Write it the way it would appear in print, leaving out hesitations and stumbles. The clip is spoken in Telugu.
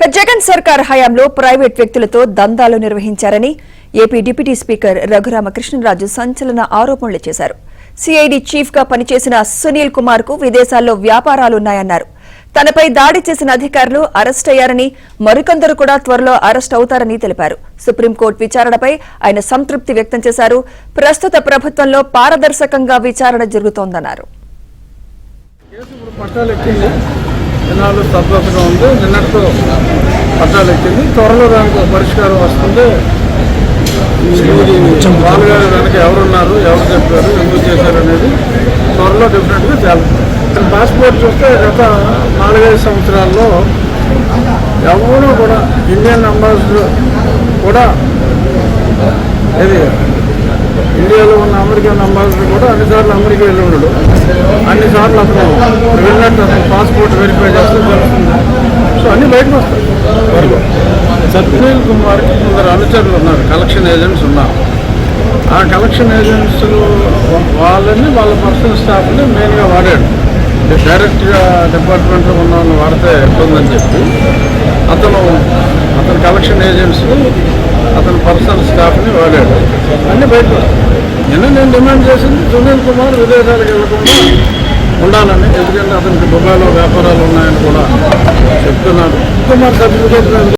జగన్ సర్కార్ హయాంలో ప్రైవేట్ వ్యక్తులతో దందాలు నిర్వహించారని ఏపీ డిప్యూటీ స్పీకర్ రఘురామకృష్ణరాజు సంచలన ఆరోపణలు చేశారు. సిఐడి చీఫ్ గా పనిచేసిన సునీల్ కుమార్ కు విదేశాల్లో వ్యాపారాలున్నాయన్నారు. తనపై దాడి చేసిన అధికారులు అరెస్ట్ అయ్యారని, మరికొందరు కూడా త్వరలో అరెస్ట్ అవుతారని తెలిపారు. సుప్రీంకోర్టు విచారణపై ఆయన సంతృప్తి వ్యక్తం చేశారు. ప్రస్తుత ప్రభుత్వంలో పారదర్శకంగా విచారణ జరుగుతోందన్నారు. దినాలు తత్వతగా ఉంది. నిన్నటితో పట్టాలు ఎక్కింది. త్వరలో దానికి పరిష్కారం వస్తుంది. పాల్గారు వెనక ఎవరున్నారు, ఎవరు చెప్పారు, ఎందుకు చేశారు అనేది త్వరలో డెఫినెట్గా తేలుతుంది. పాస్పోర్ట్ చూస్తే గత 4-5 సంవత్సరాల్లో ఎవరూ కూడా ఇండియన్ అంబాసిడర్ కూడా ఇండియాలో ఉన్న అమెరికన్ అంబాసిడర్ కూడా అన్నిసార్లు అమెరికా వెళ్ళి ఉండడు. అన్నిసార్లు అతను వెళ్ళినట్టు అతను పాస్పోర్ట్ వెరిఫై చేస్తే తెలుస్తుంది. సో అన్నీ బయటకు వస్తాయి. వరకు సునీల్ కుమార్కి కొందరు అనుచరులు ఉన్నారు, కలెక్షన్ ఏజెంట్స్ ఉన్నారు. ఆ కలెక్షన్ ఏజెంట్స్లు వాళ్ళని వాళ్ళ పర్సనల్ స్టాఫ్ని మెయిన్గా వాడాడు. డైరెక్ట్గా డిపార్ట్మెంట్లో ఉన్న వాళ్ళని వాడితే ఎట్లుందని చెప్పి అతను కలెక్షన్ ఏజెంట్స్ని అతని పర్సనల్ స్టాఫ్ని వాడాడు. అన్నీ బయట నేను డిమాండ్ చేసింది సునీల్ కుమార్ విదేశాలకు వెళ్లకుండా ఉండాలని. ఎందుకంటే అతనికి దుబాయ్లో వ్యాపారాలు ఉన్నాయని కూడా చెప్తున్నారు. కుమార్ సర్టిఫికేట్